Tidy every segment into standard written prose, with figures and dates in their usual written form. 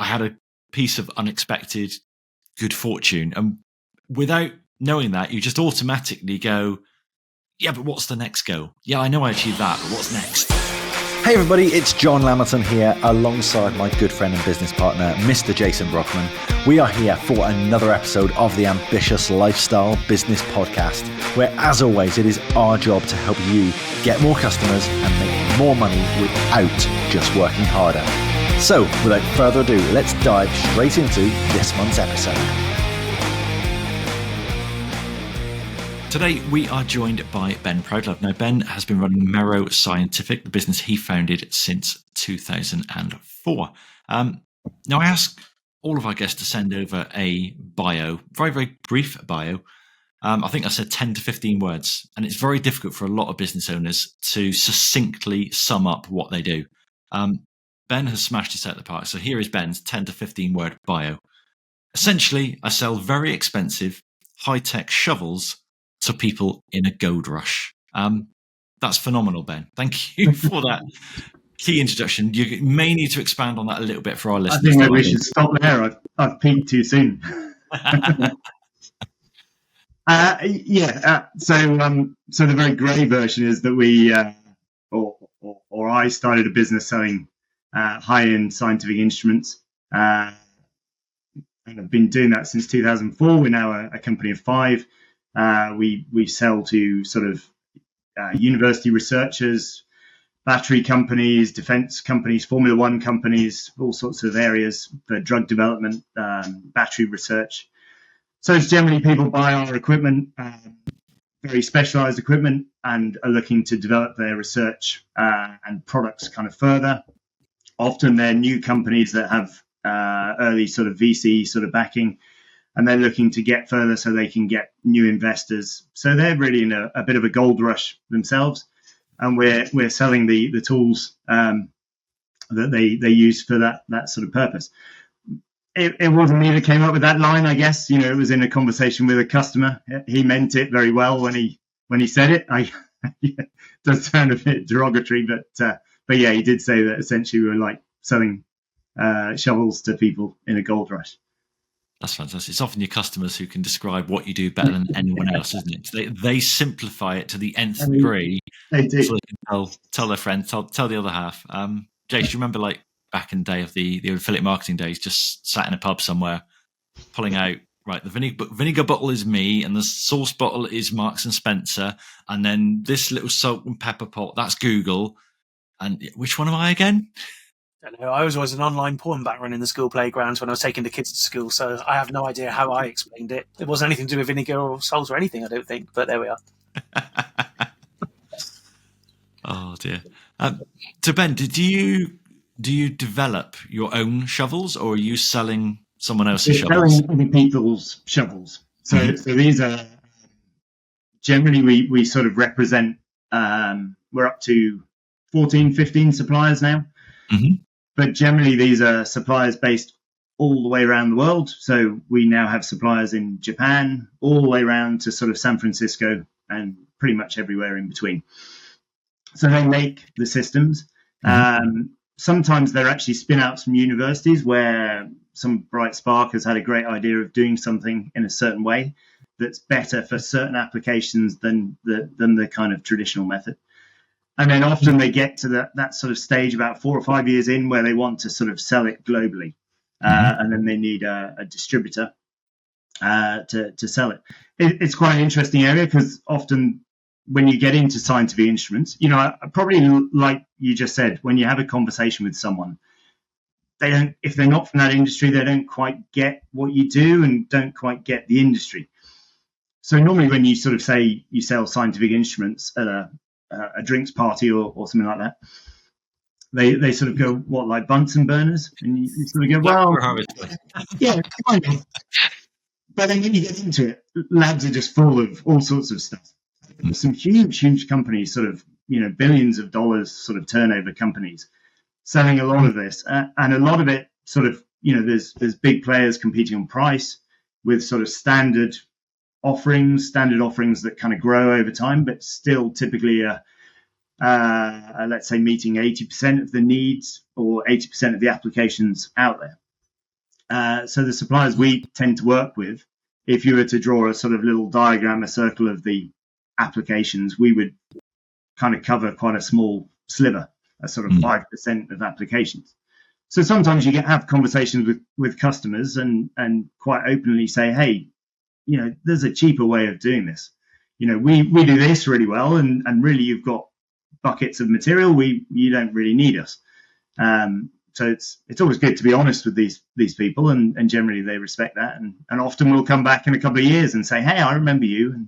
I had a piece of unexpected good fortune. And without knowing that, you just automatically go, yeah, but what's the next goal? Yeah, I know I achieved that, but what's next? Hey everybody, it's John Lamberton here alongside my good friend and business partner, Mr. Jason Brockman. We are here for another episode of the Ambitious Lifestyle Business Podcast, where as always, it is our job to help you get more customers and make more money without just working harder. So without further ado, let's dive straight into this month's episode. Today, we are joined by Ben Proudlove. Now, Ben has been running Merrow Scientific, the business he founded since 2004. Now, I ask all of our guests to send over a bio, very, very brief bio. I think I said 10 to 15 words, and it's very difficult for a lot of business owners to succinctly sum up what they do. Ben has smashed it out of the park. So here is Ben's 10 to 15 word bio. Essentially, I sell very expensive, high-tech shovels to people in a gold rush. That's phenomenal, Ben. Thank you for that key introduction. You may need to expand on that a little bit for our listeners. I think maybe we should stop there. I've peaked too soon. So the very grey version is that we, or I started a business selling high-end scientific instruments. And I've been doing that since 2004. We're now a company of 5. We sell to sort of university researchers, battery companies, defense companies, Formula One companies, all sorts of areas for drug development, battery research. So it's generally people buy our equipment, very specialized equipment, and are looking to develop their research and products kind of further. Often they're new companies that have early sort of VC sort of backing, and they're looking to get further so they can get new investors. So they're really in a bit of a gold rush themselves, and we're selling the tools that they use for that sort of purpose. It wasn't me that came up with that line, I guess. It was in a conversation with a customer. He meant it very well when he said it. It does sound a bit derogatory, but yeah, he did say that essentially we were like selling shovels to people in a gold rush. That's fantastic. It's often your customers who can describe what you do better than anyone else, isn't it? They simplify it to the nth degree. They do. So they can tell their friends, tell the other half. Jace, do you remember like back in the day of the affiliate marketing days, just sat in a pub somewhere, pulling out, right, the vinegar bottle is me, and the sauce bottle is Marks and Spencer, and then this little salt and pepper pot, that's Google. And which one am I again? I don't know. I was always an online porn background in the school playgrounds when I was taking the kids to school, so I have no idea how I explained it. It wasn't anything to do with vinegar or salt or anything, I don't think, but there we are. Oh dear. So Ben, do you develop your own shovels, or are you selling someone else's shovels? Selling other people's shovels. So these are generally we sort of represent. We're up to 14, 15 suppliers now. Mm-hmm. But generally, these are suppliers based all the way around the world. So we now have suppliers in Japan, all the way around to sort of San Francisco and pretty much everywhere in between. So they make the systems. Mm-hmm. Sometimes they're actually spin-outs from universities where some bright spark has had a great idea of doing something in a certain way that's better for certain applications than the kind of traditional method. And then often they get to that sort of stage about 4 or 5 years in where they want to sort of sell it globally. And then they need a distributor to sell it. It's quite an interesting area because often when you get into scientific instruments, probably like you just said, when you have a conversation with someone, if they're not from that industry, they don't quite get what you do and don't quite get the industry. So normally when you sort of say you sell scientific instruments at a drinks party or something like that, they sort of go, what, like Bunsen burners? And you sort of go, well, yeah, kind of. But then when you get into it, labs are just full of all sorts of stuff. Some huge companies, sort of, billions of dollars sort of turnover companies selling a lot of this. And a lot of it sort of, there's big players competing on price with sort of standard offerings that kind of grow over time, but still typically let's say meeting 80% of the needs or 80% of the applications out there. So the suppliers we tend to work with, if you were to draw a sort of little diagram, a circle of the applications, we would kind of cover quite a small sliver, a sort of 5% of applications. So sometimes you have conversations with customers and quite openly say, hey, there's a cheaper way of doing this. We do this really well, and really you've got buckets of material. You don't really need us. So it's always good to be honest with these people, and generally they respect that, and often we'll come back in a couple of years and say, hey, I remember you,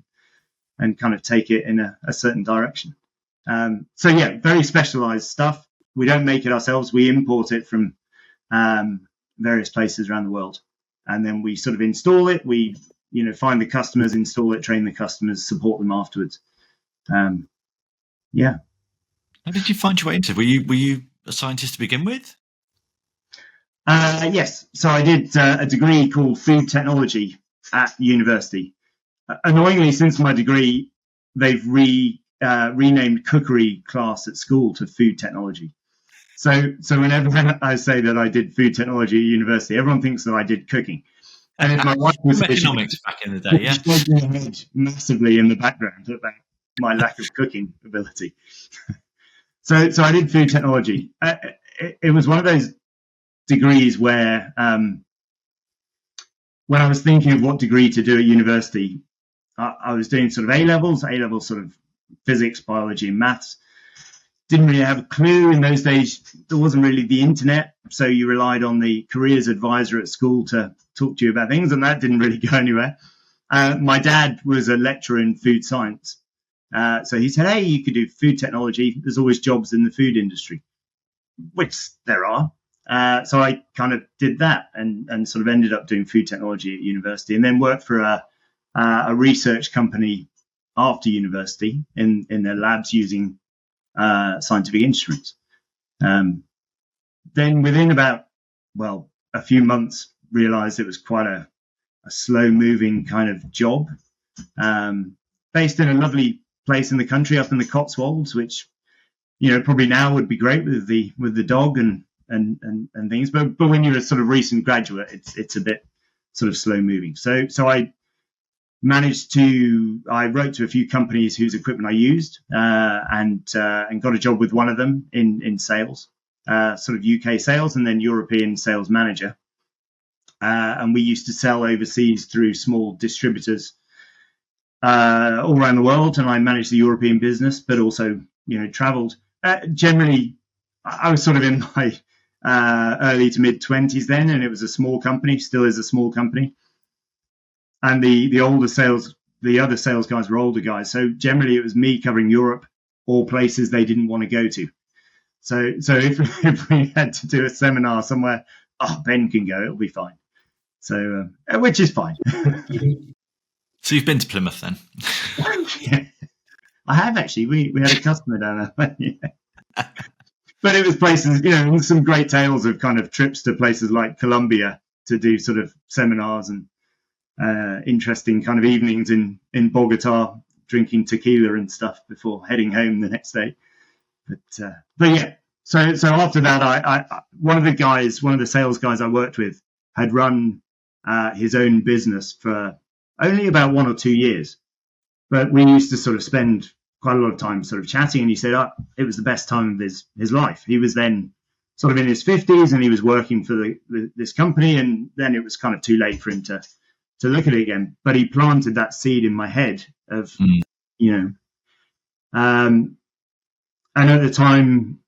and kind of take it in a certain direction. So yeah, very specialized stuff. We don't make it ourselves. We import it from various places around the world, and then we sort of install it. We find the customers, install it, train the customers, support them afterwards. Yeah. How did you find your way into it? Were you a scientist to begin with? Yes. So I did a degree called food technology at university. Annoyingly, since my degree, they've renamed cookery class at school to food technology. So whenever I say that I did food technology at university, everyone thinks that I did cooking. And if my wife was economics back in the day, yeah, shaking her head massively in the background about my lack of cooking ability. So I did food technology. It was one of those degrees where when I was thinking of what degree to do at university, I was doing sort of A-levels sort of physics, biology, and maths. Didn't really have a clue. In those days, there wasn't really the internet, so you relied on the careers advisor at school to talk to you about things, and that didn't really go anywhere. My dad was a lecturer in food science. So he said, hey, you could do food technology. There's always jobs in the food industry, which there are. So I kind of did that and sort of ended up doing food technology at university, and then worked for a research company after university in their labs using scientific instruments. Then within about, a few months, realized it was quite a slow moving kind of job, based in a lovely place in the country up in the Cotswolds, which, probably now would be great with the dog and things. But when you're a sort of recent graduate, it's a bit sort of slow moving. So I wrote to a few companies whose equipment I used, and got a job with one of them in sales, sort of UK sales, and then European sales manager. And we used to sell overseas through small distributors all around the world, and I managed the European business, but also, traveled. Generally, I was sort of in my early to mid 20s then, and it was a small company, still is a small company. And the other sales guys were older guys. So generally it was me covering Europe or places they didn't want to go to. So if we had to do a seminar somewhere, Ben can go, it'll be fine. So, which is fine. So you've been to Plymouth then? Yeah. I have actually. We had a customer down there. Yeah. But it was places, some great tales of kind of trips to places like Colombia to do sort of seminars and interesting kind of evenings in Bogota, drinking tequila and stuff before heading home the next day. But yeah, so after that, I one of the sales guys I worked with had run his own business for only about 1 or 2 years, but we used to sort of spend quite a lot of time sort of chatting, and he said it was the best time of his life. He was then sort of in his 50s, and he was working for this company, and then it was kind of too late for him to look at it again. But he planted that seed in my head of, and at the time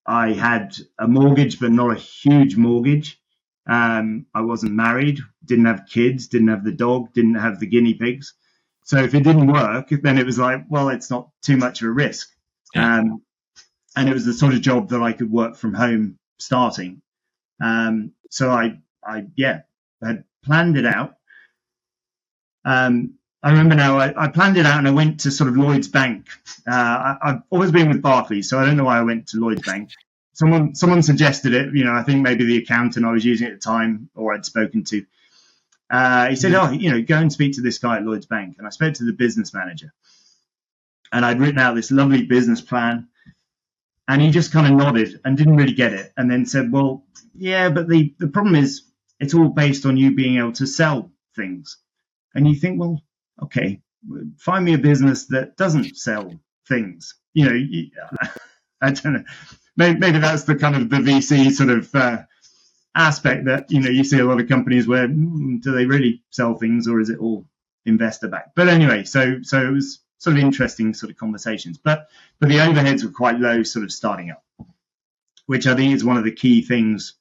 I had a mortgage, but not a huge mortgage. I wasn't married, didn't have kids, didn't have the dog, didn't have the guinea pigs. So if it didn't work, then it was like, well, it's not too much of a risk. Yeah. And it was the sort of job that I could work from home starting. So I had planned it out. I remember now I planned it out and I went to sort of Lloyd's Bank. I've always been with Barclays, so I don't know why I went to Lloyd's Bank. Someone suggested it, I think maybe the accountant I was using at the time or I'd spoken to. He said, go and speak to this guy at Lloyd's Bank. And I spoke to the business manager. And I'd written out this lovely business plan. And he just kind of nodded and didn't really get it. And then said, well, yeah, but the problem is it's all based on you being able to sell things. And you think, well, okay, find me a business that doesn't sell things. I don't know. Maybe that's the kind of the VC sort of aspect that, you see a lot of companies where do they really sell things, or is it all investor backed? But anyway, so it was sort of interesting sort of conversations. But the overheads were quite low sort of starting up, which I think is one of the key things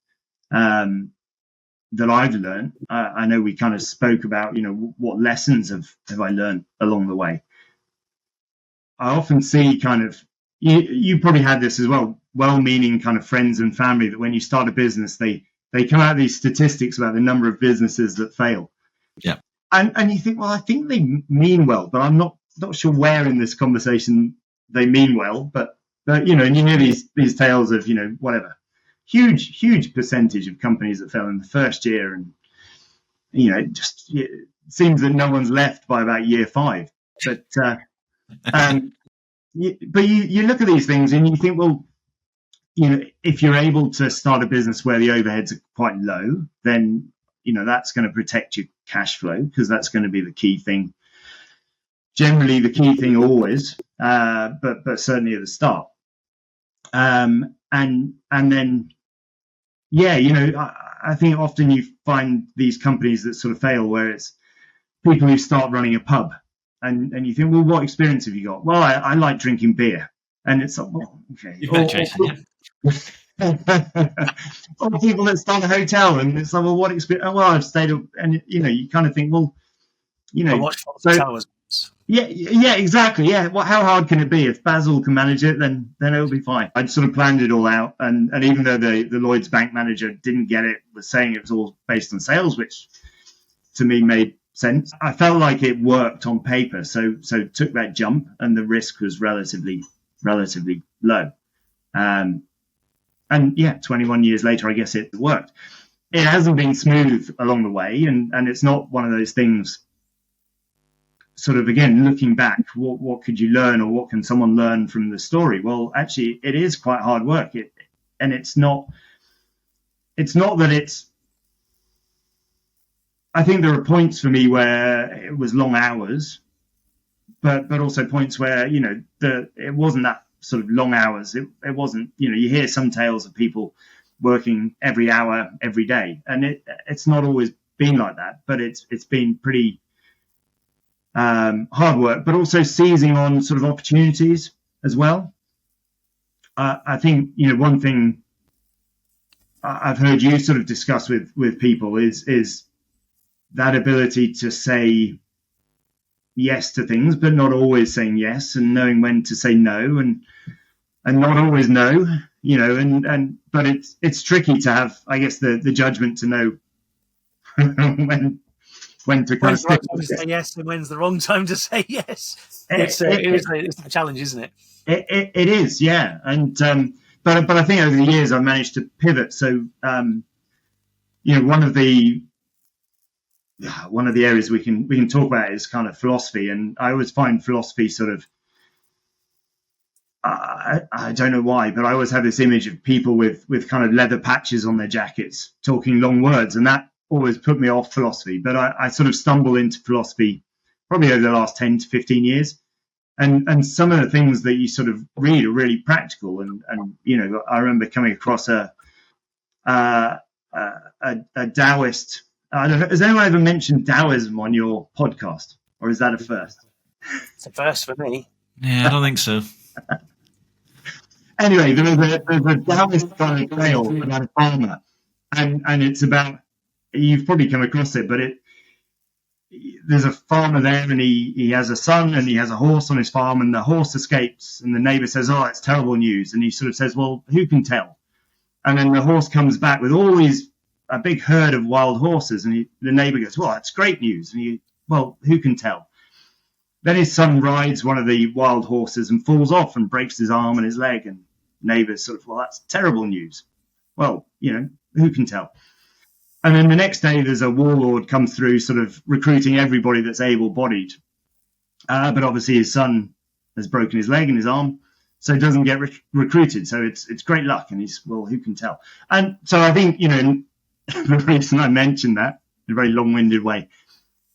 that I've learned. I know we kind of spoke about, what lessons have I learned along the way. I often see kind of, you probably had this as well, well-meaning kind of friends and family, that when you start a business, they come out with these statistics about the number of businesses that fail. Yeah. And you think, well, I think they mean well, but I'm not sure where in this conversation they mean well. But and you hear these tales of, whatever, huge percentage of companies that fail in the first year, and it seems that no one's left by about year 5. But you look at these things and you think, well, if you're able to start a business where the overheads are quite low, then that's going to protect your cash flow, because that's going to be the key thing. Generally, the key thing always, but certainly at the start. And then, I think often you find these companies that sort of fail where it's people who start running a pub, and you think, well, what experience have you got? Well, I like drinking beer. And it's like, well, okay. You've met Jason, yeah. Or people that start a hotel, and it's like, well, what experience? Oh, well, I've stayed up, and you kind of think, well, I watched Towers. Yeah, exactly. Yeah, well, how hard can it be? If Basil can manage it, then it'll be fine. I'd sort of planned it all out, and even though the Lloyd's Bank manager didn't get it, was saying it was all based on sales, which to me made sense. I felt like it worked on paper, so took that jump, and the risk was relatively low. And 21 years later, I guess it worked. It hasn't been smooth along the way, and it's not one of those things. Sort of, again, looking back, what could you learn, or what can someone learn from the story? Well, actually, it is quite hard work. And it's not that it's. I think there are points for me where it was long hours, but also points where it wasn't that sort of long hours. It wasn't. You hear some tales of people working every hour every day, and it's not always been like that. But it's been pretty. Hard work, but also seizing on sort of opportunities as well. I think one thing I've heard you sort of discuss with people is that ability to say yes to things, but not always saying yes, and knowing when to say no, and not always no. But it's tricky to have, I guess, the judgment to know when to kind when's the right time to say yes, and when's the wrong time to say yes. It's a challenge, isn't it? It is, yeah. And but I think over the years I've managed to pivot. So one of the areas we can talk about is kind of philosophy, and I always find philosophy sort of I don't know why, but I always have this image of people with kind of leather patches on their jackets talking long words, and that always put me off philosophy. But I sort of stumbled into philosophy probably over the last 10 to 15 years. And some of the things that you sort of read are really practical. And I remember coming across a Taoist. I don't know, has anyone ever mentioned Taoism on your podcast, or is that a first? It's a first for me. Yeah, I don't think so. Anyway, there's a Taoist kind of tale about a farmer, and it's about, you've probably come across it, but there's a farmer there, and he has a son, and he has a horse on his farm, and the horse escapes, and the neighbor says, "Oh, it's terrible news." And he sort of says, "Well, who can tell?" And then the horse comes back with a big herd of wild horses, and the neighbor goes, "Well, that's great news." And well, who can tell? Then his son rides one of the wild horses and falls off and breaks his arm and his leg, and neighbors sort of, "Well, that's terrible news." Well, who can tell? And then the next day, there's a warlord comes through, sort of recruiting everybody that's able-bodied. But obviously his son has broken his leg and his arm, so he doesn't get recruited. So it's great luck. And he's, well, who can tell? And so I think, the reason I mentioned that in a very long-winded way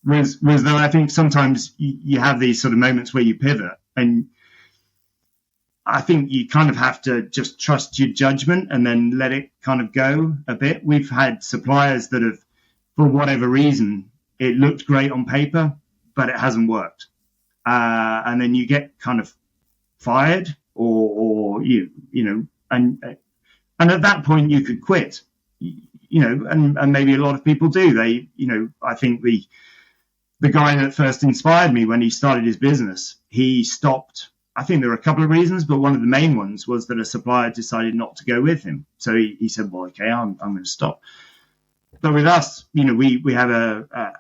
was that I think sometimes you have these sort of moments where you pivot, and I think you kind of have to just trust your judgment and then let it kind of go a bit. We've had suppliers that have, for whatever reason, it looked great on paper, but it hasn't worked. And then you get kind of fired or you know, and at that point you could quit, you know, and maybe a lot of people do. They, you know, I think the guy that first inspired me when he started his business, he stopped. I think there were a couple of reasons, but one of the main ones was that a supplier decided not to go with him. So he said, well, okay, I'm going to stop. But with us, you know, we have a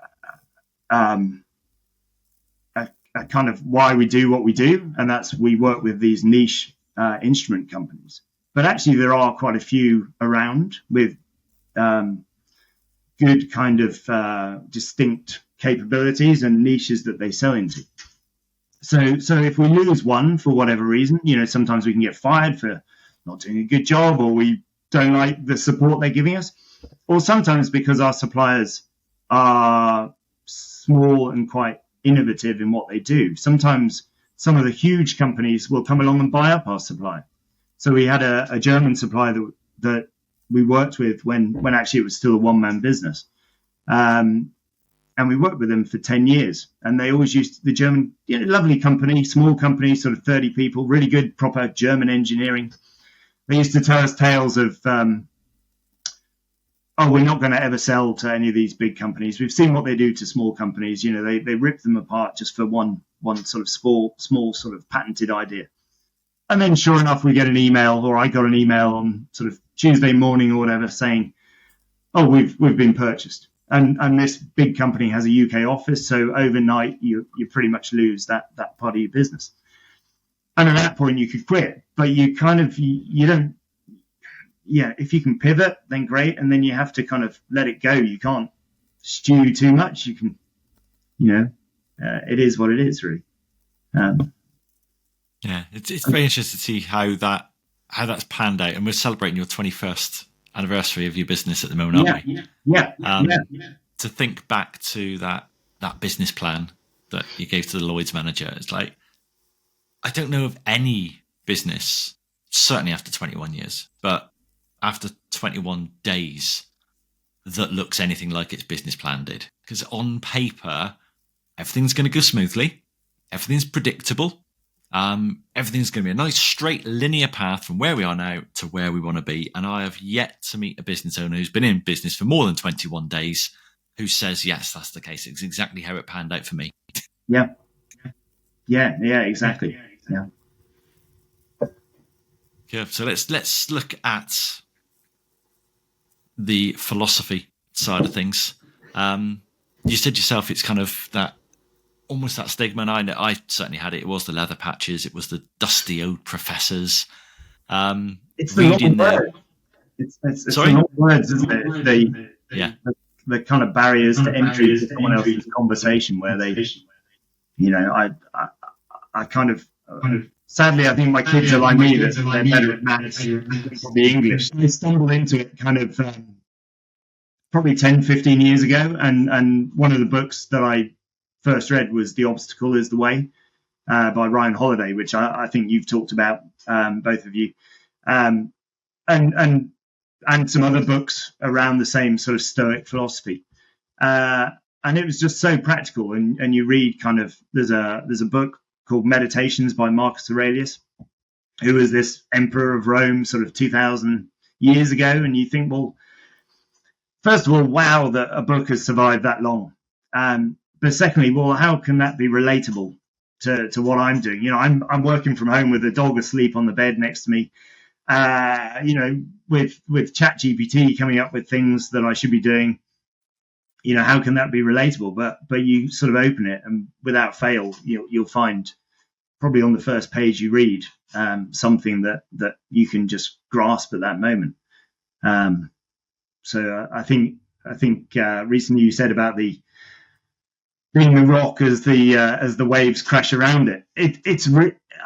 kind of why we do what we do, and that's we work with these niche instrument companies. But actually, there are quite a few around with good kind of distinct capabilities and niches that they sell into. So if we lose one for whatever reason, you know, sometimes we can get fired for not doing a good job, or we don't like the support they're giving us, or sometimes because our suppliers are small and quite innovative in what they do. Sometimes some of the huge companies will come along and buy up our supply. So we had a German supplier that we worked with when actually it was still a one-man business. And we worked with them for 10 years. And they always used the German, you know, lovely company, small company, sort of 30 people, really good, proper German engineering. They used to tell us tales of, we're not going to ever sell to any of these big companies. We've seen what they do to small companies. You know, they rip them apart just for one sort of small sort of patented idea. And then sure enough, we get an email, or I got an email on sort of Tuesday morning or whatever saying, oh, we've been purchased. And this big company has a UK office, so overnight you pretty much lose that part of your business. And at that point you could quit, but you kind of you don't. Yeah, if you can pivot, then great, and then you have to kind of let it go. You can't stew too much. You can, you know, it is what it is, really. Yeah, it's very interesting to see how that's panned out, and we're celebrating your 21st anniversary of your business at the moment, aren't we? Yeah. To think back to that business plan that you gave to the Lloyd's manager, it's like, I don't know of any business, certainly after 21 years, but after 21 days, that looks anything like its business plan did. Because on paper, everything's going to go smoothly, everything's predictable. Everything's going to be a nice straight linear path from where we are now to where we want to be. And I have yet to meet a business owner who's been in business for more than 21 days who says, yes, that's the case. It's exactly how it panned out for me. Yeah, exactly. Yeah. Yeah. So let's look at the philosophy side of things. You said yourself, it's kind of that, almost that stigma, and I certainly had it. It was the leather patches. It was the dusty old professors. It's the long words. It's Sorry? the long words, isn't it? The kind of barriers to entry to someone else's conversation where they, you know, I kind of sadly, I think my kids are like me, that they're better at maths than the English. I stumbled into it kind of probably 10, 15 years ago, and one of the books that I first read was The Obstacle is the Way by Ryan Holiday, which I think you've talked about, both of you, and some other books around the same sort of stoic philosophy. And it was just so practical. And you read kind of, there's a book called Meditations by Marcus Aurelius, who was this emperor of Rome sort of 2,000 years ago. And you think, well, first of all, wow, that a book has survived that long. But secondly, well, how can that be relatable to what I'm doing? You know, I'm working from home with a dog asleep on the bed next to me. You know, with ChatGPT coming up with things that I should be doing. You know, how can that be relatable? But you sort of open it, and without fail, you'll find probably on the first page you read something that you can just grasp at that moment. So I think recently you said about being the rock as the waves crash around it.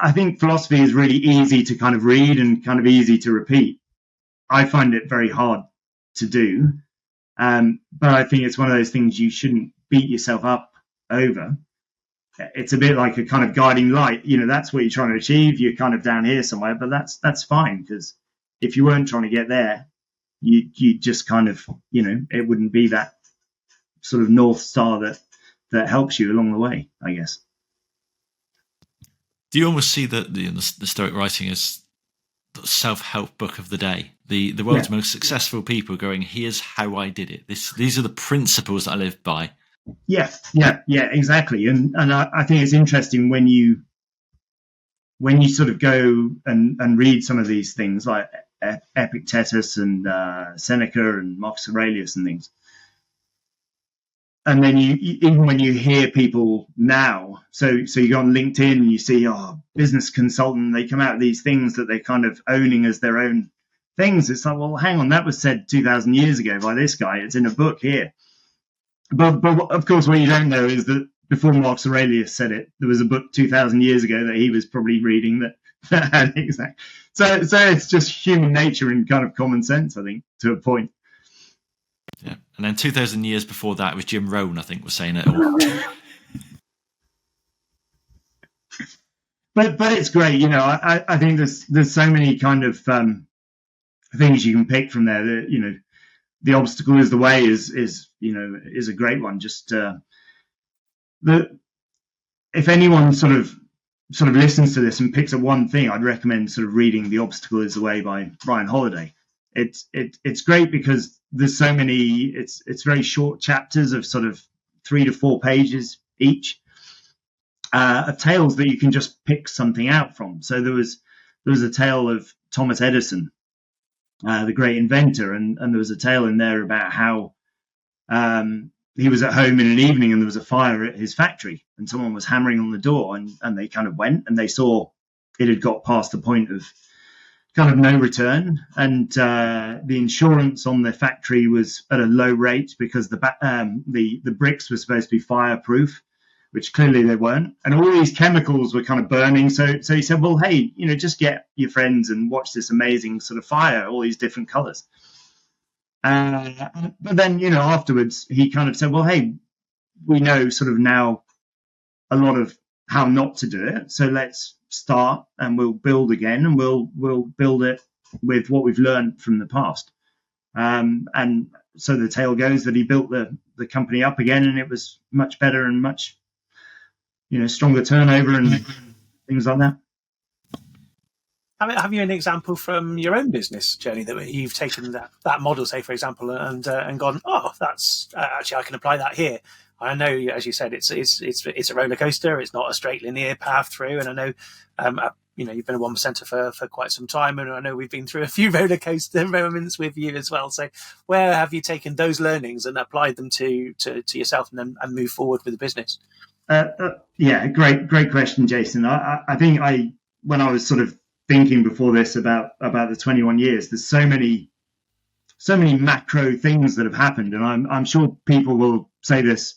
I think philosophy is really easy to kind of read and kind of easy to repeat. I find it very hard to do. But I think it's one of those things you shouldn't beat yourself up over. It's a bit like a kind of guiding light. That's what you're trying to achieve. You're kind of down here somewhere, but that's fine, because if you weren't trying to get there, you just kind of, it wouldn't be that sort of North Star that helps you along the way, I guess. Do you almost see the Stoic writing as the self-help book of the day? The world's most successful people going, here's how I did it. These are the principles that I live by. Yeah, exactly. And I think it's interesting when you sort of go and read some of these things like Epictetus and Seneca and Marcus Aurelius and things. And then you even when you hear people now, so you go on LinkedIn and you see, business consultant, they come out with these things that they're kind of owning as their own things. It's like, well, hang on, that was said 2,000 years ago by this guy. It's in a book here. But of course, what you don't know is that before Marcus Aurelius said it, there was a book 2,000 years ago that he was probably reading that had exact. So it's just human nature and kind of common sense, I think, to a point. Yeah, and then 2,000 years before that was Jim Rohn, I think, was saying it all. But it's great, I think there's so many kind of things you can pick from there. That, the obstacle is the way is a great one. Just if anyone sort of listens to this and picks up one thing, I'd recommend sort of reading "The Obstacle Is the Way" by Ryan Holiday. It's great because there's so many. It's very short chapters of sort of 3 to 4 pages each, of tales that you can just pick something out from. So there was a tale of Thomas Edison, the great inventor, and there was a tale in there about how he was at home in an evening and there was a fire at his factory and someone was hammering on the door, and they kind of went and they saw it had got past the point of kind of no return, and the insurance on the factory was at a low rate because the bricks were supposed to be fireproof, which clearly they weren't, and all these chemicals were kind of burning. So he said, well, hey, just get your friends and watch this amazing sort of fire, all these different colors. But then, afterwards, he kind of said, well, hey, we know sort of now a lot of how not to do it. So let's start and we'll build again, and we'll build it with what we've learned from the past. And so the tale goes that he built the company up again, and it was much better and much, stronger turnover and things like that. Have you an example from your own business journey that you've taken that model, say, for example, and gone, that's actually I can apply that here? I know, as you said, it's a roller coaster. It's not a straight linear path through. And I know, you've been a 1%er for quite some time, and I know we've been through a few roller coaster moments with you as well. So, where have you taken those learnings and applied them to yourself, and move forward with the business? Great question, Jason. I think when I was sort of thinking before this about the 21 years, there's so many macro things that have happened, and I'm sure people will say this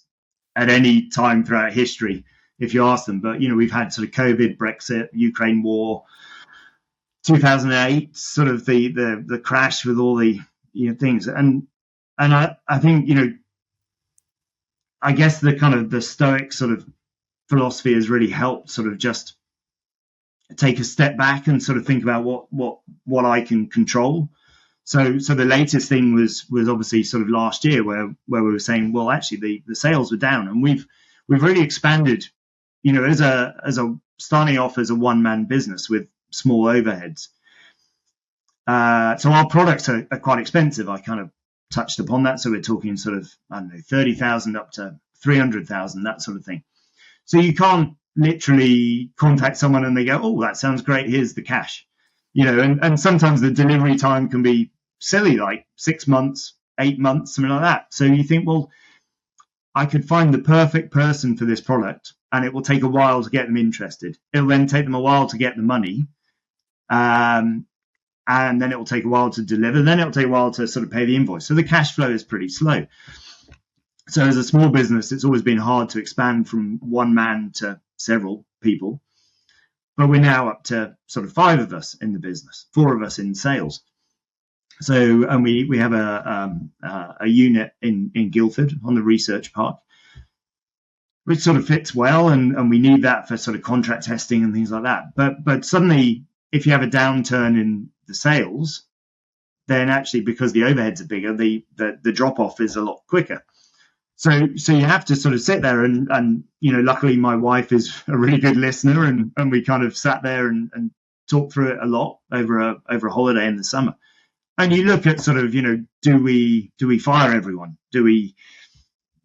at any time throughout history if you ask them. But we've had sort of COVID, Brexit, Ukraine war, 2008, sort of the crash with all the things, and I think I guess the kind of the Stoic sort of philosophy has really helped sort of just take a step back and sort of think about what I can control. So the latest thing was obviously sort of last year where we were saying, well, actually the sales were down, and we've really expanded, as a starting off as a one-man business with small overheads. So our products are quite expensive. I kind of touched upon that. So we're talking sort of, 30,000 up to 300,000, that sort of thing. So you can't literally contact someone and they go, oh, that sounds great, here's the cash. And sometimes the delivery time can be silly, like 6 months, 8 months, something like that. So you think, well, I could find the perfect person for this product, and it will take a while to get them interested. It'll then take them a while to get the money. And then it will take a while to deliver. Then it will take a while to sort of pay the invoice. So the cash flow is pretty slow. So as a small business, it's always been hard to expand from one man to several people. But we're now up to sort of 5 of us in the business, 4 of us in sales. So, and we have a unit in Guildford on the research park, which sort of fits well, and we need that for sort of contract testing and things like that. But suddenly, if you have a downturn in the sales, then actually, because the overheads are bigger, the drop off is a lot quicker. So you have to sort of sit there and luckily my wife is a really good listener, and we kind of sat there and talked through it a lot over a holiday in the summer. And you look at sort of, do we fire everyone? Do we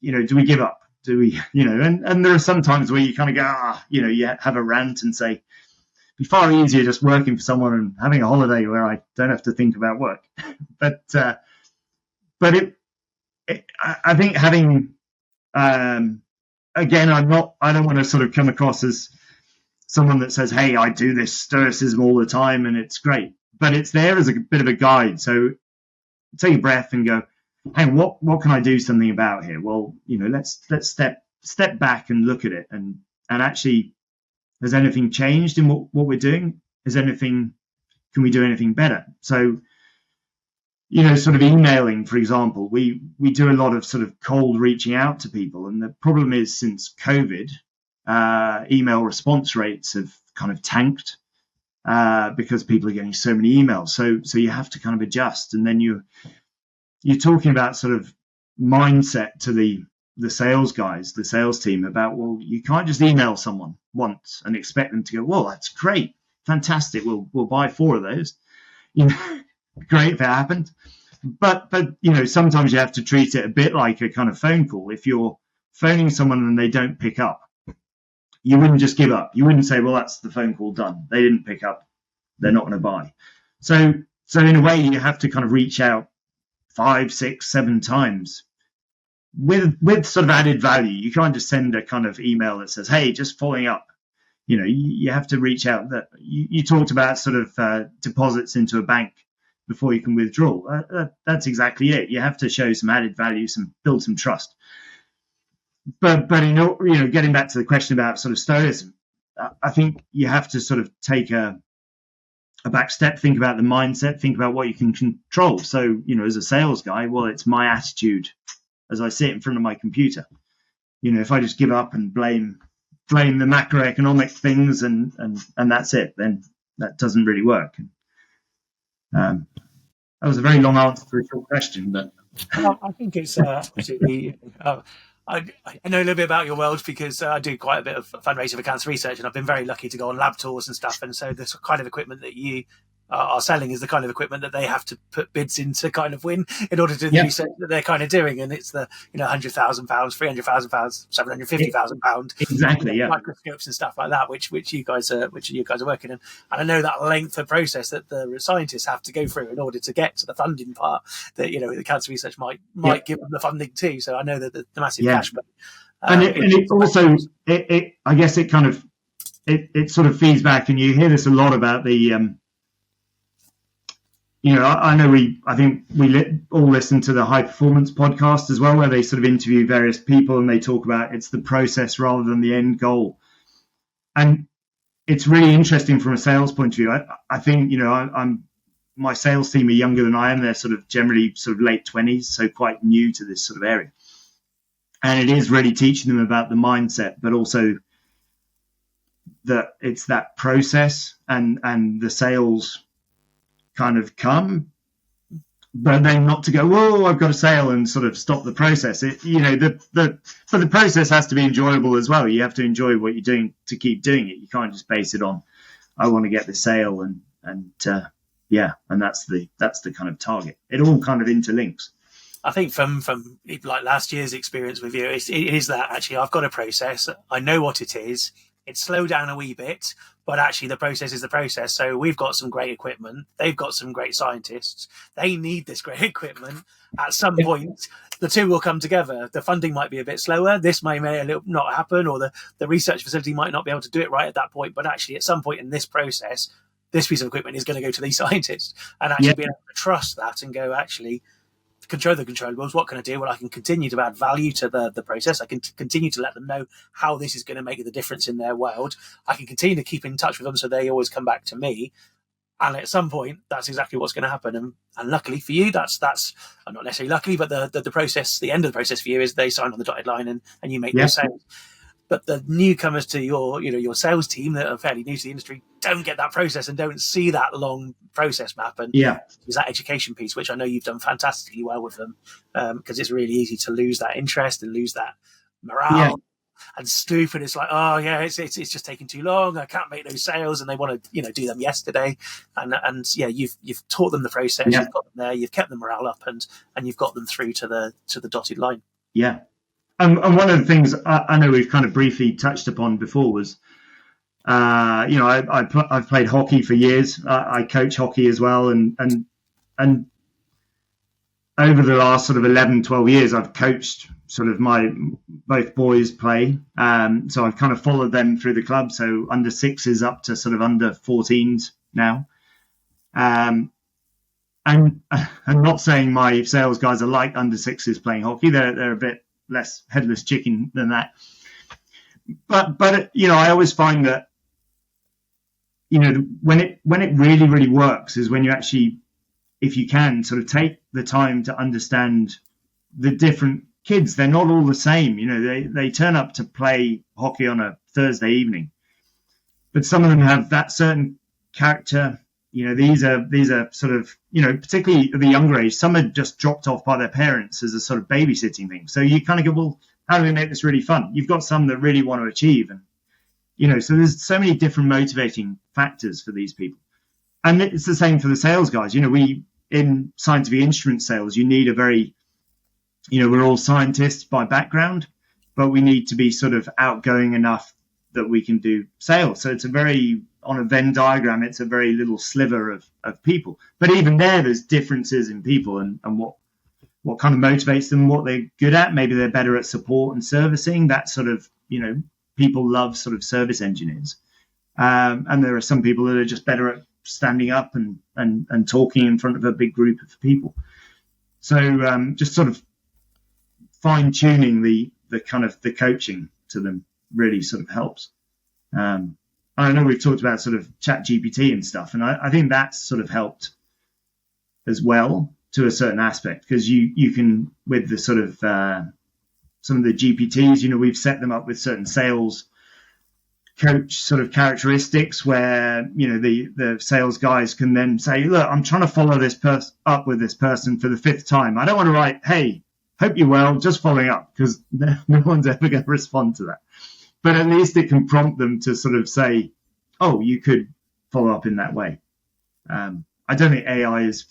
give up? Do we, and there are some times where you kind of go, you have a rant and say, it'd be far easier just working for someone and having a holiday where I don't have to think about work. but I think having, again, I don't want to sort of come across as someone that says, hey, I do this stoicism all the time and it's great, but it's there as a bit of a guide. So take a breath and go, hey, what can I do something about here? Well, let's step back and look at it. And actually, has anything changed in what we're doing? Can we do anything better? So, sort of emailing, for example, we do a lot of sort of cold reaching out to people. And the problem is, since COVID, email response rates have kind of tanked because people are getting so many emails. So you have to kind of adjust. And then you're talking about sort of mindset to the sales guys, the sales team, about, well, you can't just email someone once and expect them to go, well, that's great, fantastic, we'll buy 4 of those. Great if it happened. But sometimes you have to treat it a bit like a kind of phone call. If you're phoning someone and they don't pick up, you wouldn't just give up. You wouldn't say, well, that's the phone call done. They didn't pick up. They're not going to buy. So in a way, you have to kind of reach out 5, 6, 7 times with sort of added value. You can't just send a kind of email that says, hey, just following up. You have to reach out. That you talked about sort of deposits into a bank before you can withdraw. That's exactly it. You have to show some added value, build some trust. But getting back to the question about sort of stoicism, I think you have to sort of take a back step, think about the mindset, think about what you can control. So, as a sales guy, well, it's my attitude as I sit in front of my computer. If I just give up and blame the macroeconomic things and that's it, then that doesn't really work. That was a very long answer to a short question, but I think it's absolutely. I know a little bit about your world because I do quite a bit of fundraising for cancer research, and I've been very lucky to go on lab tours and stuff. And so the kind of equipment that you are selling is the kind of equipment that they have to put bids in to kind of win in order to do the research that they're kind of doing. And it's the £100,000, £300,000, £750,000 exactly, microscopes and stuff like that, which you guys are working in. And I know that length of process that the scientists have to go through in order to get to the funding part that the cancer research might give them the funding too. So I know that the massive cash, but it also I guess it kind of it sort of feeds back, and you hear this a lot about the I think we all listen to the High Performance podcast as well, where they sort of interview various people and they talk about it's the process rather than the end goal. And it's really interesting from a sales point of view. I think, my sales team are younger than I am. They're sort of generally sort of late 20s, so quite new to this sort of area. And it is really teaching them about the mindset, but also that it's that process and the sales kind of come, but then not to go, whoa, I've got a sale and sort of stop the process. But the process has to be enjoyable as well. You have to enjoy what you're doing to keep doing it. You can't just base it on, I want to get the sale and that's the kind of target. It all kind of interlinks. I think from like last year's experience with you, it is that actually I've got a process. I know what it is. It's slowed down a wee bit, but actually the process is the process. So we've got some great equipment. They've got some great scientists. They need this great equipment. At some point, the two will come together. The funding might be a bit slower. This may not happen, or the research facility might not be able to do it right at that point. But actually, at some point in this process, this piece of equipment is going to go to these scientists, and actually being able to trust that and go, actually, control the controllables. What can I do? Well, I can continue to add value to the process. I can continue to let them know how this is going to make the difference in their world. I can continue to keep in touch with them so they always come back to me. And at some point, that's exactly what's going to happen. And luckily for you, that's not necessarily luckily, but the process, the end of the process for you is they sign on the dotted line and you make those sales. But the newcomers to your sales team that are fairly new to the industry don't get that process and don't see that long process map. And there's that education piece, which I know you've done fantastically well with them, because it's really easy to lose that interest and lose that morale and stoop. And it's like, oh yeah, it's just taking too long. I can't make those sales, and they want to do them yesterday. And you've taught them the process. You've got them there. You've kept the morale up, and you've got them through to the dotted line. Yeah. And one of the things I know we've kind of briefly touched upon before was, I've played hockey for years. I coach hockey as well. And over the last sort of 11, 12 years, I've coached sort of both boys play. So I've kind of followed them through the club. So under 6s up to sort of under 14s now. And I'm not saying my sales guys are like under 6s playing hockey. They're a bit less headless chicken than that, but I always find that when it really, really works is when you actually, if you can sort of take the time to understand the different kids. They're not all the same. They turn up to play hockey on a Thursday evening, but some of them have that certain character. These are sort of, particularly at the younger age, some are just dropped off by their parents as a sort of babysitting thing. So you kind of go, well, how do we make this really fun? You've got some that really want to achieve. And, so there's so many different motivating factors for these people. And it's the same for the sales guys. We, in scientific instrument sales, you need a very, we're all scientists by background, but we need to be sort of outgoing enough that we can do sales. So it's on a Venn diagram, it's a very little sliver of people. But even there's differences in people and what kind of motivates them, what they're good at. Maybe they're better at support and servicing. That sort of, people love sort of service engineers. And there are some people that are just better at standing up and talking in front of a big group of people. So just sort of fine tuning the kind of the coaching to them really sort of helps. I know we've talked about sort of chat GPT and stuff, and I think that's sort of helped as well to a certain aspect, because you can, with the sort of some of the GPTs, we've set them up with certain sales coach sort of characteristics where, the sales guys can then say, look, I'm trying to follow this up with this person for the 5th time. I don't want to write, hey, hope you're well, just following up, because no one's ever going to respond to that. But at least it can prompt them to sort of say, oh, you could follow up in that way. I don't think AI is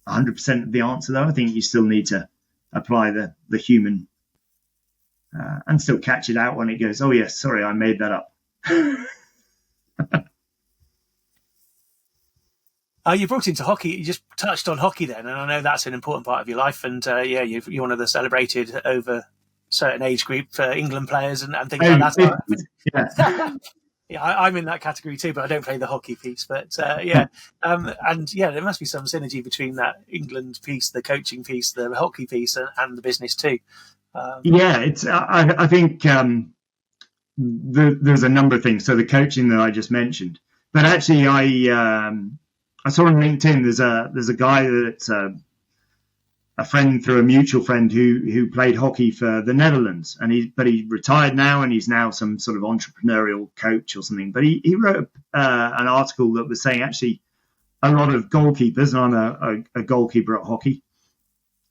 100% of the answer, though. I think you still need to apply the human and still catch it out when it goes, oh, yes, sorry, I made that up. You brought into hockey. You just touched on hockey then, and I know that's an important part of your life. And you're one of the celebrated over certain age group for England players and things like that. Yeah, I'm in that category too, but I don't play the hockey piece. But there must be some synergy between that England piece, the coaching piece, the hockey piece, and the business too. It's. I think there's a number of things. So the coaching that I just mentioned, but actually, I saw on LinkedIn there's a guy that's a friend through a mutual friend who played hockey for the Netherlands, and he retired now, and he's now some sort of entrepreneurial coach or something. But he wrote an article that was saying actually a lot of goalkeepers, and I'm a goalkeeper at hockey.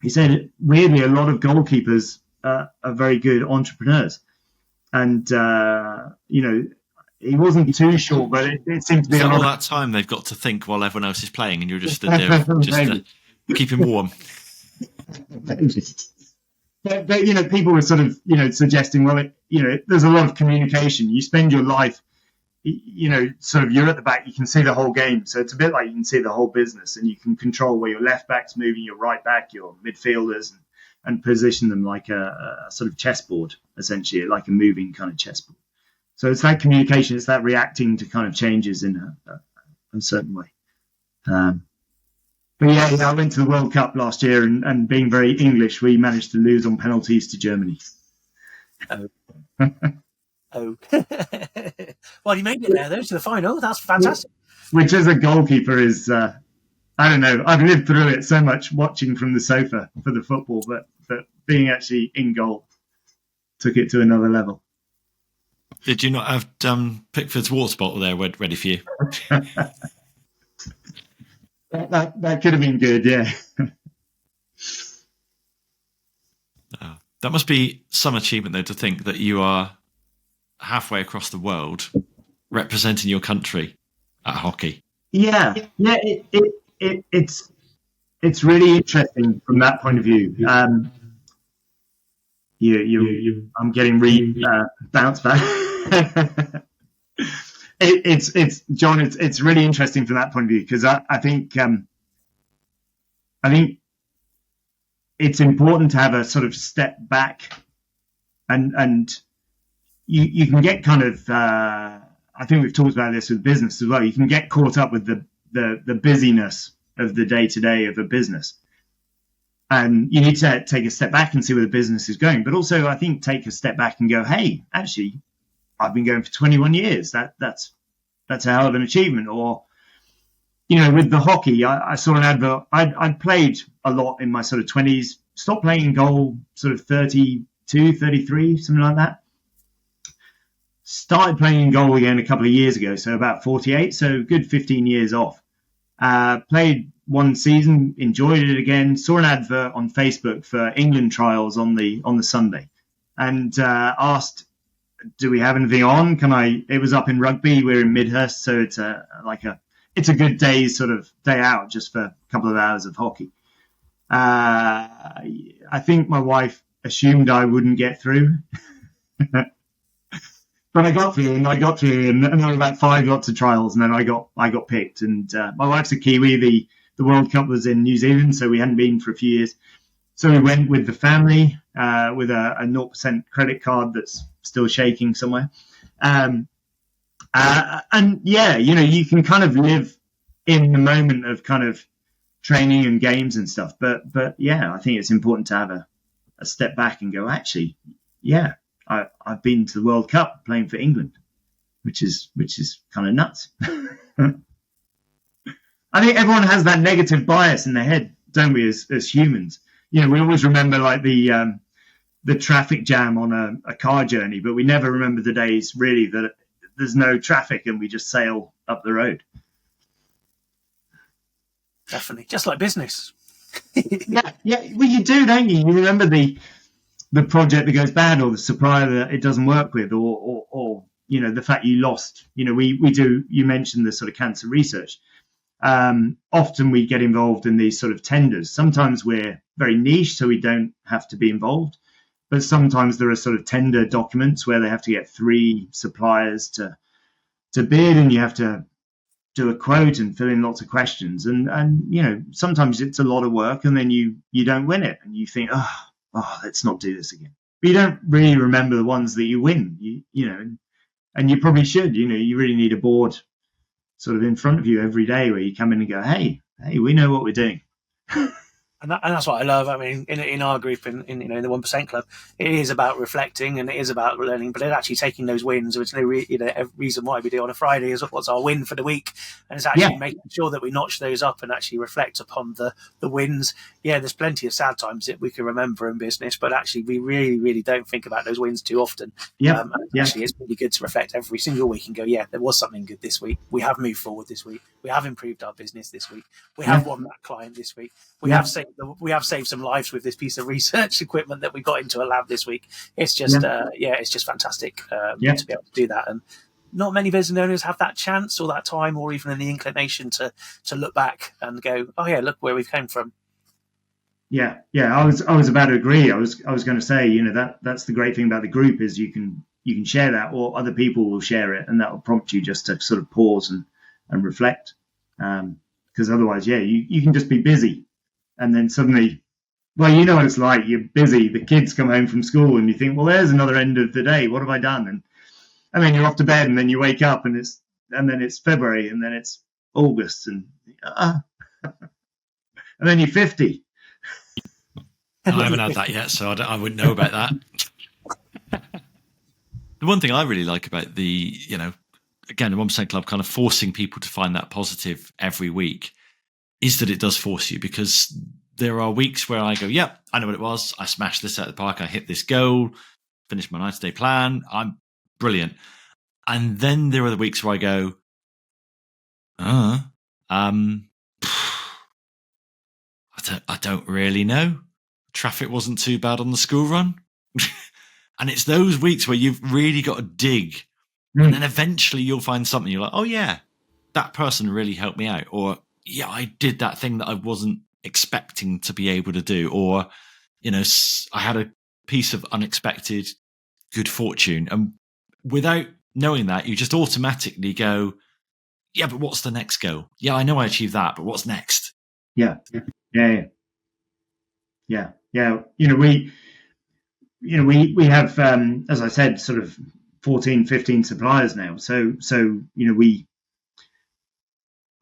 He said weirdly a lot of goalkeepers are very good entrepreneurs, and he wasn't too sure, but it seemed to be all that time they've got to think while everyone else is playing, and you're just stood there just keep him warm. But people were sort of suggesting, well, there's a lot of communication. You spend your life, sort of you're at the back, you can see the whole game, so it's a bit like you can see the whole business, and you can control where your left back's moving, your right back, your midfielders, and position them like a sort of chessboard, essentially, like a moving kind of chessboard. So it's that communication, it's that reacting to kind of changes in a certain way. But I went to the World Cup last year, and being very English, we managed to lose on penalties to Germany. Oh. Well, you made it there, though, to the final. That's fantastic. which as a goalkeeper is, I don't know. I've lived through it so much watching from the sofa for the football, but being actually in goal took it to another level. Did you not have Pickford's water bottle there ready for you? that could have been good, yeah. That must be some achievement, though, to think that you are halfway across the world representing your country at hockey. Yeah. It's really interesting from that point of view. I'm getting bounced back. It's John. It's really interesting from that point of view because I think it's important to have a sort of step back, and you can get kind of. I think we've talked about this with business as well. You can get caught up with the busyness of the day to day of a business, and you need to take a step back and see where the business is going. But also, I think take a step back and go, hey, actually, I've been going for 21 years. That's a hell of an achievement. Or, with the hockey, I saw an advert. I'd played a lot in my sort of 20s, stopped playing goal sort of 32, 33, something like that. Started playing goal again a couple of years ago, so about 48, so good 15 years off. Played one season, enjoyed it again, saw an advert on Facebook for England trials on the Sunday, and asked, do we have anything on? It was up in Rugby, we're in Midhurst, so it's a good day out just for a couple of hours of hockey. I think my wife assumed I wouldn't get through. But I got through, and there were about 5 lots of trials, and then I got picked. And my wife's a Kiwi. The World Cup was in New Zealand, so we hadn't been for a few years. So we went with the family with a 0% credit card that's still shaking somewhere. And yeah, you can kind of live in the moment of kind of training and games and stuff. But yeah, I think it's important to have a step back and go, actually, yeah. I've been to the World Cup playing for England, which is kind of nuts. I think everyone has that negative bias in their head, don't we, as humans? We always remember like the traffic jam on a car journey, but we never remember the days really that there's no traffic and we just sail up the road. Definitely, just like business. Yeah. Well, you do, don't you? You remember the project that goes bad, or the supplier that it doesn't work with, or the fact you lost. We do. You mentioned the sort of cancer research. Often we get involved in these sort of tenders. Sometimes we're very niche, so we don't have to be involved. But sometimes there are sort of tender documents where they have to get 3 suppliers to bid, and you have to do a quote and fill in lots of questions. And sometimes it's a lot of work, and then you don't win it, and you think, oh, let's not do this again. But you don't really remember the ones that you win, and you probably should. You really need a board sort of in front of you every day where you come in and go, hey, we know what we're doing. And that's what I love. I mean, in our group, in the 1% Club, it is about reflecting and it is about learning, but it's actually taking those wins. There's no reason why we do on a Friday is what's our win for the week, and it's actually making sure that we notch those up and actually reflect upon the wins. Yeah, there's plenty of sad times that we can remember in business, but actually we really, really don't think about those wins too often. Actually, it's really good to reflect every single week and go, yeah, there was something good this week. We have moved forward this week. We have improved our business this week. We have won that client this week. We have saved some lives with this piece of research equipment that we got into a lab this week. It's just it's just fantastic to be able to do that. And not many business owners have that chance or that time or even the inclination to look back and go, oh yeah, look where we've come from. Yeah. I was about to agree. I was going to say, that's the great thing about the group is you can share that, or other people will share it, and that will prompt you just to sort of pause and reflect. Because otherwise, you can just be busy. And then suddenly, well, you know what it's like. You're busy. The kids come home from school and you think, well, there's another end of the day. What have I done? And then you're off to bed and then you wake up and then it's February and then it's August and then you're 50. I haven't had that yet, so I wouldn't know about that. The one thing I really like about the, again, the 1% Club kind of forcing people to find that positive every week is that it does force you, because there are weeks where I go, yep, I know what it was. I smashed this out of the park. I hit this goal, finished my 90-day plan. I'm brilliant. And then there are the weeks where I go, I don't really know. Traffic wasn't too bad on the school run. And it's those weeks where you've really got to dig. And then eventually you'll find something. You're like, oh, yeah, that person really helped me out. Or, yeah, I did that thing that I wasn't expecting to be able to do. Or, I had a piece of unexpected good fortune. And without knowing that, you just automatically go, yeah, but what's the next goal? Yeah, I know I achieved that, but what's next? Yeah. We have, as I said, sort of 14, 15 suppliers now. So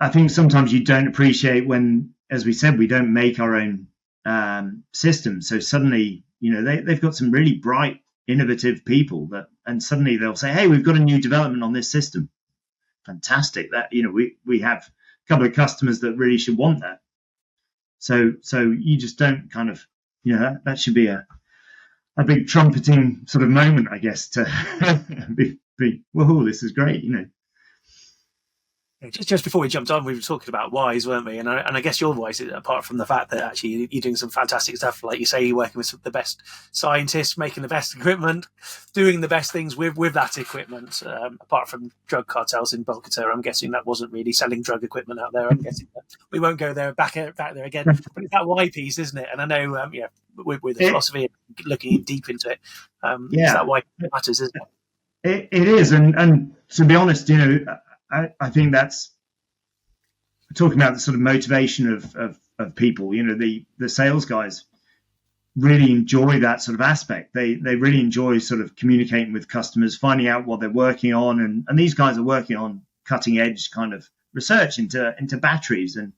I think sometimes you don't appreciate when, as we said, we don't make our own systems. So suddenly, they've got some really bright, innovative people and suddenly they'll say, hey, we've got a new development on this system. Fantastic. That, we have a couple of customers that really should want that. So you just don't kind of, that should be a big trumpeting sort of moment, I guess, to be whoa, this is great, Just before we jumped on, we were talking about whys, weren't we? And I guess your whys, apart from the fact that actually you're doing some fantastic stuff, like you say, you're working with the best scientists, making the best equipment, doing the best things with that equipment. Apart from drug cartels in Bogota, I'm guessing that wasn't really selling drug equipment out there. I'm guessing that we won't go there back there again. But it's that why piece, isn't it? And I know, with the philosophy, looking deep into it, it's that why matters, isn't it? It is, and to be honest, I think that's talking about the sort of motivation of people. The sales guys really enjoy that sort of aspect. They really enjoy sort of communicating with customers, finding out what they're working on, and these guys are working on cutting edge kind of research into batteries. And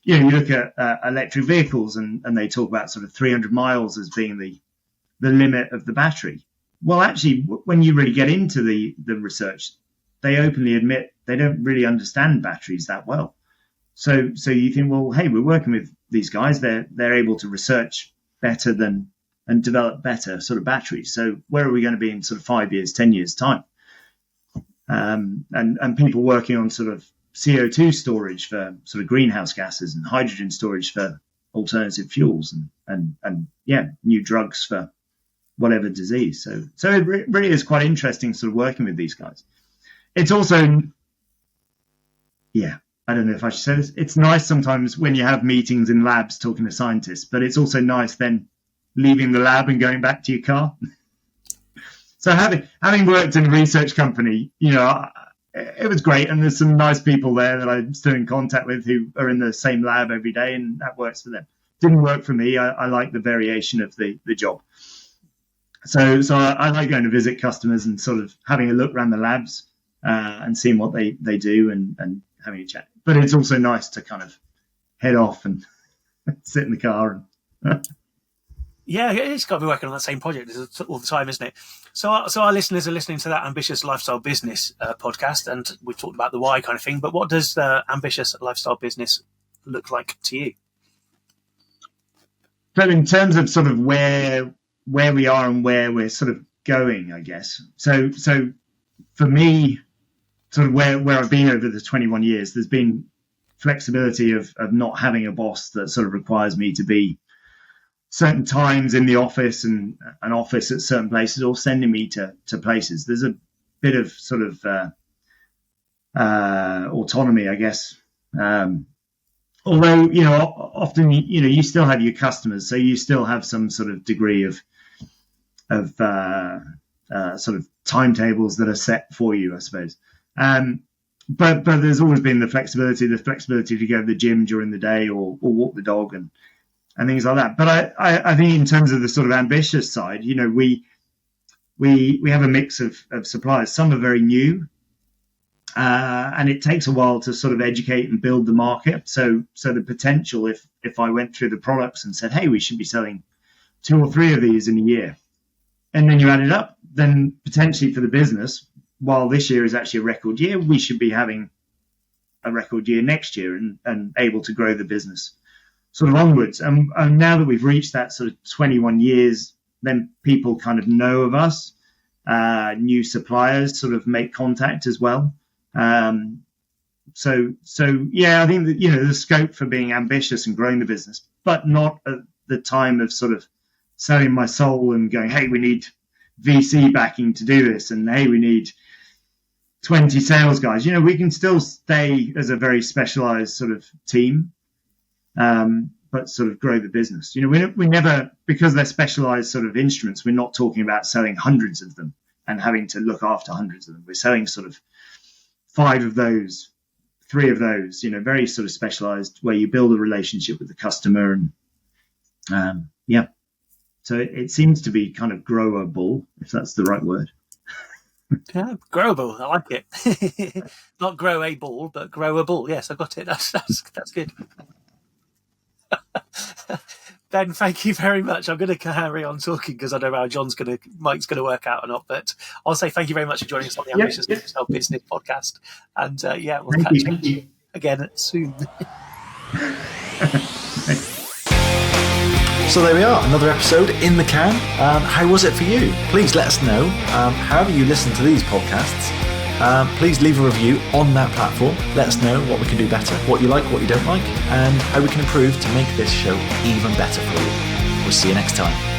you look at electric vehicles, and they talk about sort of 300 miles as being the limit of the battery. Well, actually, when you really get into the research, they openly admit they don't really understand batteries that well. So you think, well, hey, we're working with these guys. They're able to research better and develop better sort of batteries. So where are we going to be in sort of 5 years, 10 years time? And people working on sort of CO2 storage for sort of greenhouse gases and hydrogen storage for alternative fuels and new drugs for whatever disease. So it really is quite interesting sort of working with these guys. It's also, I don't know if I should say this. It's nice sometimes when you have meetings in labs talking to scientists, but it's also nice then leaving the lab and going back to your car. So having worked in a research company, it was great. And there's some nice people there that I'm still in contact with who are in the same lab every day, and that works for them. Didn't work for me. I like the variation of the job. So I like going to visit customers and sort of having a look around the labs. And seeing what they do and having a chat. But it's also nice to kind of head off and sit in the car. Yeah, it's got to be working on that same project all the time, isn't it? So our listeners are listening to that Ambitious Lifestyle Business podcast, and we've talked about the why kind of thing, but what does the Ambitious Lifestyle Business look like to you? So in terms of sort of where we are and where we're sort of going, I guess. So for me, sort of where I've been over the 21 years, there's been flexibility of not having a boss that sort of requires me to be certain times in the office and an office at certain places, or sending me to places. There's a bit of sort of autonomy, I guess. Although, often, you still have your customers, so you still have some sort of degree of sort of timetables that are set for you, I suppose. But there's always been the flexibility to go to the gym during the day or walk the dog and things like that. But I think in terms of the sort of ambitious side, we have a mix of suppliers. Some are very new, and it takes a while to sort of educate and build the market. So the potential, if I went through the products and said, hey, we should be selling 2 or 3 of these in a year, and then you add it up, then potentially for the business, while this year is actually a record year, we should be having a record year next year and able to grow the business sort of onwards. And now that we've reached that sort of 21 years, then people kind of know of us. New suppliers sort of make contact as well. So yeah, I think that, the scope for being ambitious and growing the business, but not at the time of sort of selling my soul and going, hey, we need VC backing to do this, and hey, we need 20 sales guys. We can still stay as a very specialized sort of team, but sort of grow the business. We never, because they're specialized sort of instruments, we're not talking about selling hundreds of them and having to look after hundreds of them. We're selling sort of 5 of those, 3 of those, very sort of specialized, where you build a relationship with the customer. And yeah, so it seems to be kind of growable, if that's the right word. Yeah, growable. I like it. Not grow a ball, but growable. Yes, I got it. That's good. Ben, thank you very much. I'm going to carry on talking because I don't know how Mike's going to work out or not. But I'll say thank you very much for joining us on the Ambitious Lifestyle Business Podcast. And we'll catch you again soon. So there we are, another episode in the can. How was it for you? Please let us know. However you listen to these podcasts, please leave a review on that platform. Let us know what we can do better, what you like, what you don't like, and how we can improve to make this show even better for you. We'll see you next time.